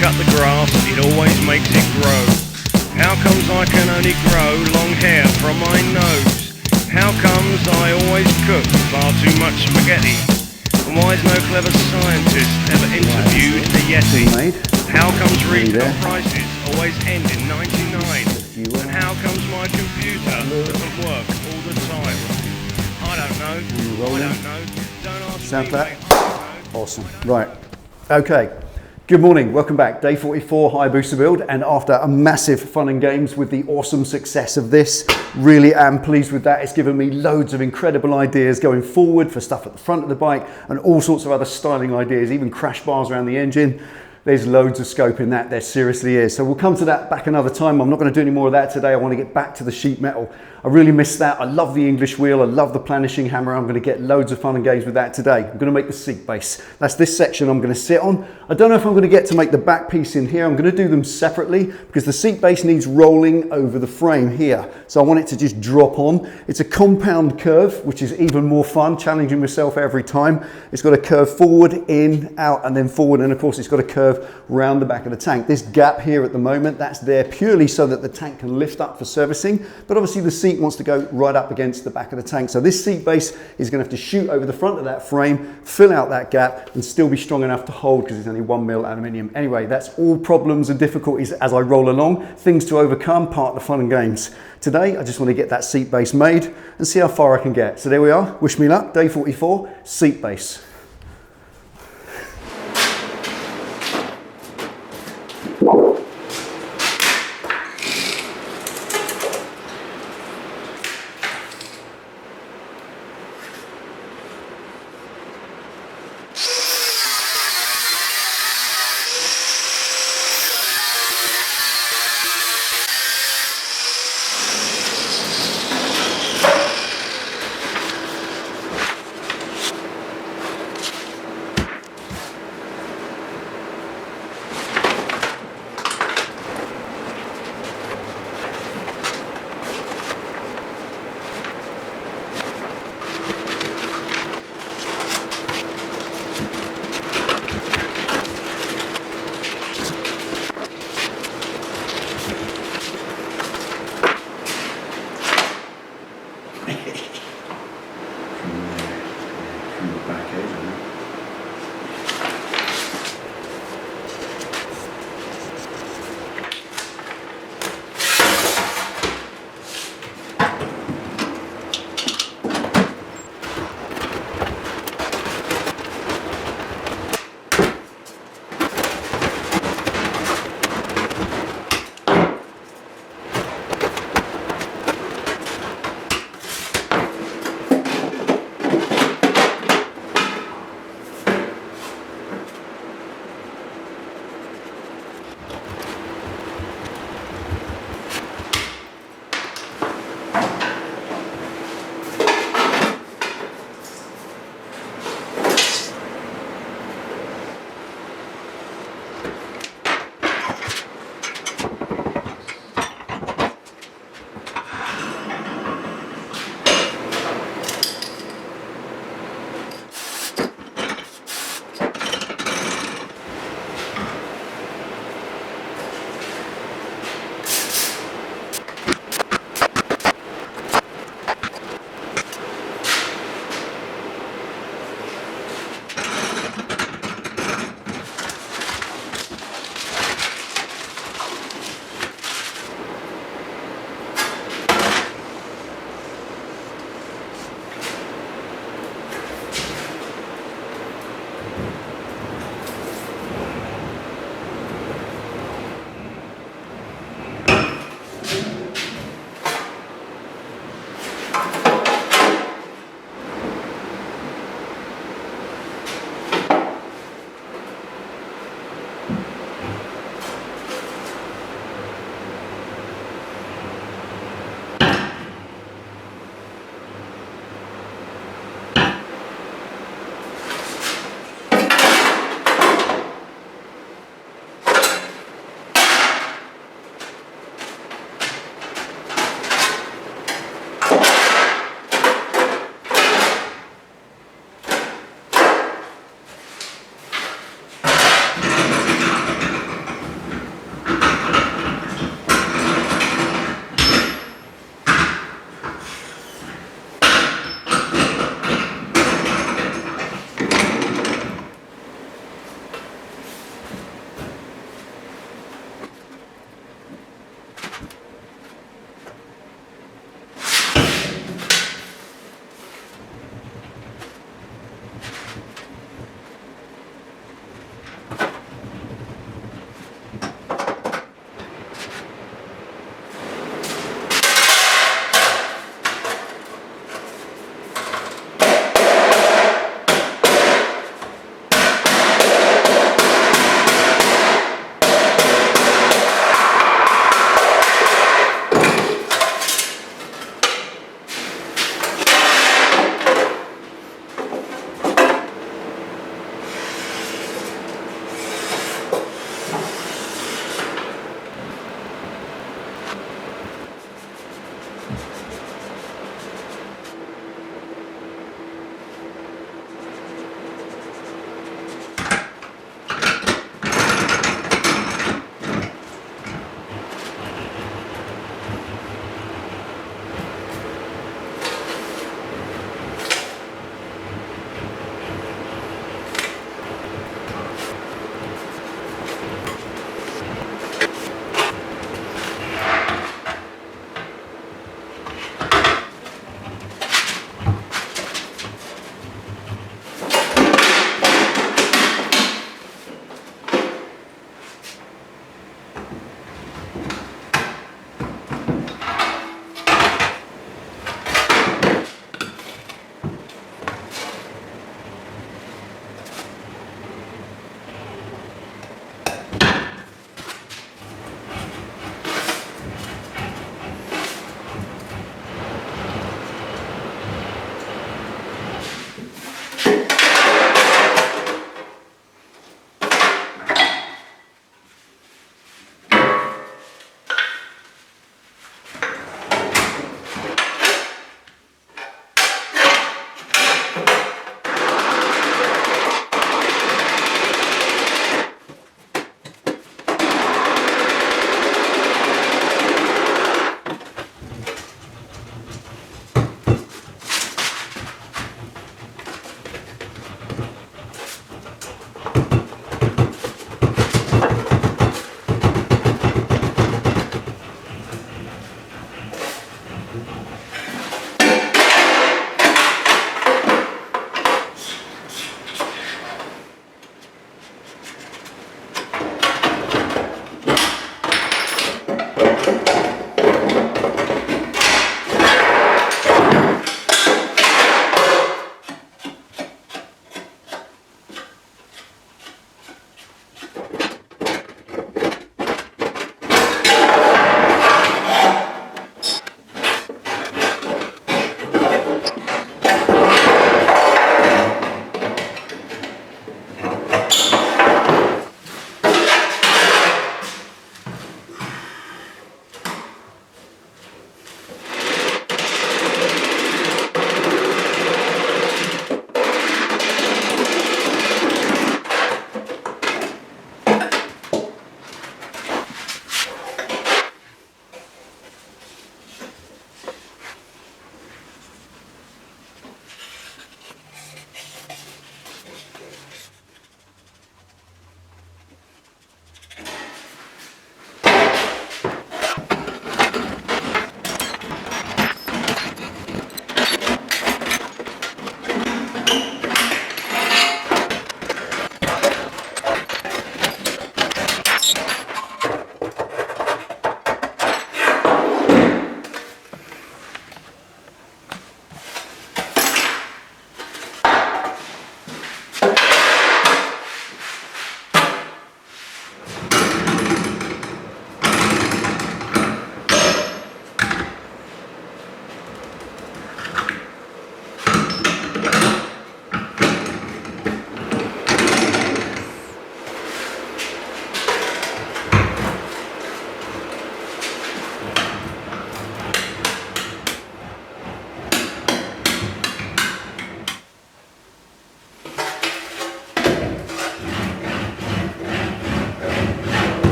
cut the grass, it always makes it grow. How comes I can only grow long hair from my nose? How comes I always cook far too much spaghetti? And why is no clever scientist ever interviewed a Yeti? How comes retail prices always end in 99? And how comes my computer doesn't work all the time? I don't know. I don't know. Don't ask Sound me, that? mate. I don't know. Awesome. Right. Okay. Good morning. Welcome back. Day 44 Hayabusa build. And after a massive fun and games with the awesome success of this, really am pleased with that. It's given me loads of incredible ideas going forward for stuff at the front of the bike and all sorts of other styling ideas, even crash bars around the engine. There's loads of scope in that, there seriously is. So we'll come to that back another time. I'm not going to do any more of that today. I want to get back to the sheet metal. I really miss that. I love the English wheel. I love the planishing hammer. I'm going to get loads of fun and games with that today. I'm going to make the seat base. That's this section I'm going to sit on. I don't know if I'm going to get to make the back piece in here. I'm going to do them separately because the seat base needs rolling over the frame here. So I want it to just drop on. It's a compound curve, which is even more fun, challenging myself every time. It's got a curve forward, in, out, and then forward. And of course, it's got a curve round the back of the tank. This gap here at the moment, that's there purely so that the tank can lift up for servicing. But obviously the seat wants to go right up against the back of the tank. So this seat base is going to have to shoot over the front of that frame, fill out that gap, and still be strong enough to hold because it's only 1mm aluminium. Anyway, that's all problems and difficulties as I roll along, things to overcome, part of the fun and games. Today, I just want to get that seat base made and see how far I can get. So there we are. Wish me luck. Day 44, seat base.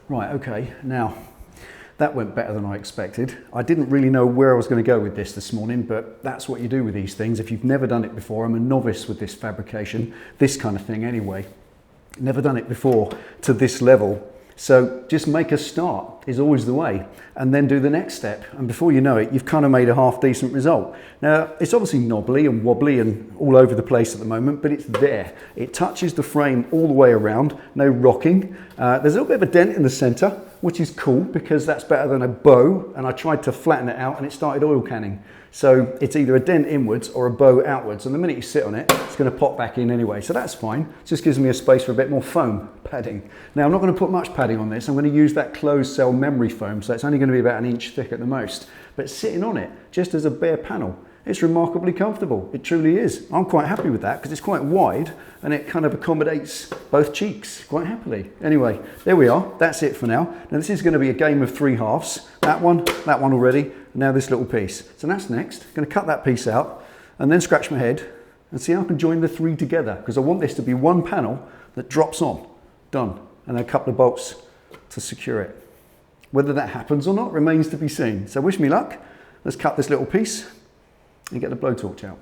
Right, okay, now that went better than I expected. I didn't really know where I was going to go with this morning, but that's what you do with these things. If you've never done it before, I'm a novice with this fabrication, this kind of thing anyway. Never done it before to this level. So just make a start. is always the way, and then do the next step. And before you know it, you've kind of made a half decent result. Now, it's obviously knobbly and wobbly and all over the place at the moment, but it's there. It touches the frame all the way around, no rocking. There's a little bit of a dent in the center, which is cool because that's better than a bow, and I tried to flatten it out and it started oil canning. So it's either a dent inwards or a bow outwards, and the minute you sit on it, it's going to pop back in anyway, so that's fine. It just gives me a space for a bit more foam padding. Now, I'm not going to put much padding on this. I'm going to use that closed cell memory foam, so it's only going to be about 1 inch thick at the most. But sitting on it, just as a bare panel, it's remarkably comfortable. It truly is. I'm quite happy with that because it's quite wide and it kind of accommodates both cheeks quite happily. Anyway, there we are. That's it for now. Now this is going to be a game of 3 halves. That one already, and now this little piece. So that's next. I'm going to cut that piece out and then scratch my head and see how I can join the 3 together, because I want this to be one panel that drops on. Done. And then a couple of bolts to secure it. Whether that happens or not remains to be seen. So wish me luck. Let's cut this little piece and get the blowtorch out.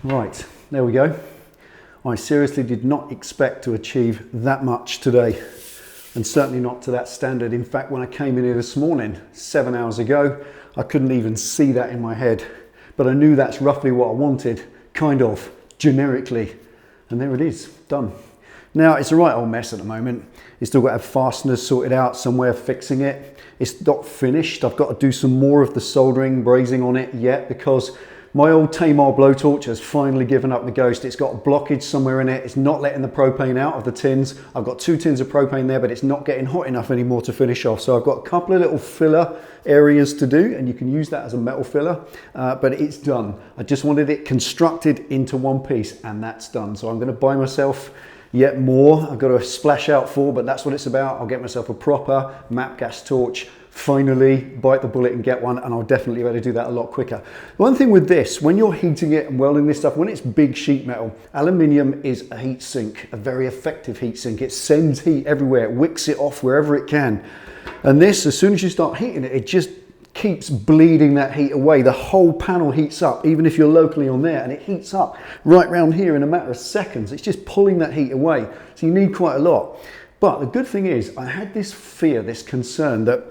Right, there we go. I seriously did not expect to achieve that much today, and certainly not to that standard. In fact, when I came in here this morning, 7 hours ago, I couldn't even see that in my head, but I knew that's roughly what I wanted, kind of, generically. And there it is, done. Now, it's a right old mess at the moment. It's still got to have fasteners sorted out, somewhere fixing it. It's not finished. I've got to do some more of the soldering, brazing on it yet, because my old Tamar blowtorch has finally given up the ghost. It's got a blockage somewhere in it. It's not letting the propane out of the tins. I've got 2 tins of propane there, but it's not getting hot enough anymore to finish off. So I've got a couple of little filler areas to do, and you can use that as a metal filler, but it's done. I just wanted it constructed into one piece, and that's done. So I'm going to buy myself yet more. I've got a splash out for, but that's what it's about. I'll get myself a proper map gas torch. Finally, bite the bullet and get one, and I'll definitely be able to do that a lot quicker. One thing with this, when you're heating it and welding this stuff, when it's big sheet metal, aluminium is a heat sink, a very effective heat sink. It sends heat everywhere, it wicks it off wherever it can. And this, as soon as you start heating it, it just keeps bleeding that heat away. The whole panel heats up, even if you're locally on there, and it heats up right round here in a matter of seconds. It's just pulling that heat away. So you need quite a lot. But the good thing is, I had this fear, this concern that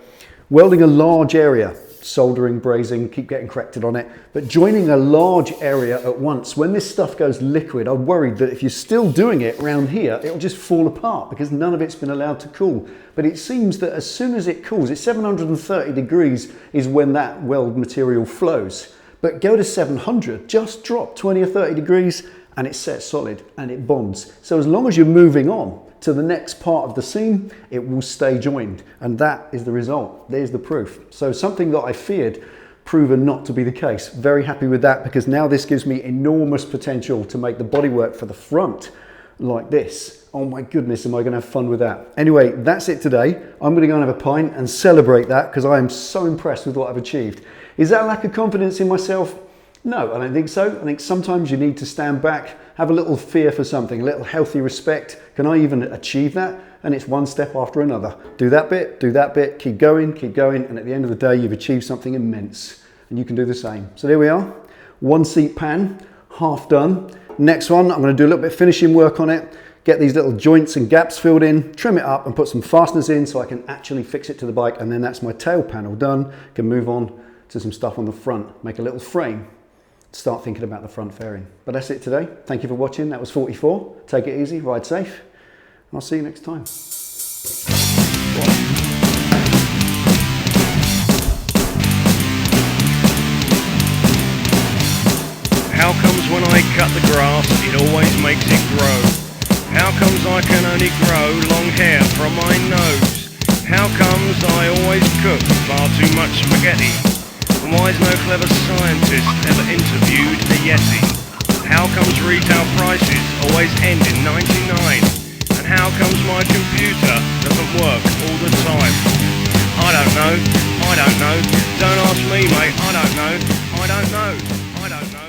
welding a large area, soldering, brazing, keep getting corrected on it, but joining a large area at once, when this stuff goes liquid, I'm worried that if you're still doing it around here, it'll just fall apart because none of it's been allowed to cool. But it seems that as soon as it cools, it's 730 degrees is when that weld material flows. But go to 700, just drop 20 or 30 degrees and it sets solid and it bonds. So as long as you're moving on to the next part of the seam, it will stay joined, and that is the result. There's the proof. So something that I feared, proven not to be the case. Very happy with that, because now this gives me enormous potential to make the bodywork for the front like this. Oh my goodness, am I going to have fun with that. Anyway, that's it today. I'm going to go and have a pint and celebrate that, because I am so impressed with what I've achieved. Is that a lack of confidence in myself? No, I don't think so. I think sometimes you need to stand back, have a little fear for something, a little healthy respect. Can I even achieve that? And it's one step after another. Do that bit, keep going, and at the end of the day, you've achieved something immense. And you can do the same. So there we are, 1 seat pan, half done. Next one, I'm going to do a little bit of finishing work on it, get these little joints and gaps filled in, trim it up and put some fasteners in so I can actually fix it to the bike, and then that's my tail panel done. Can move on to some stuff on the front, make a little frame. Start thinking about the front fairing. But that's it today. Thank you for watching. That was 44. Take it easy, ride safe, and I'll see you next time. How comes when I cut the grass, it always makes it grow? How comes I can only grow long hair from my nose? How comes I always cook far too much spaghetti? And why is no clever scientist ever interviewed a Yeti? How comes retail prices always end in 99? And how comes my computer doesn't work all the time? I don't know, don't ask me mate, I don't know.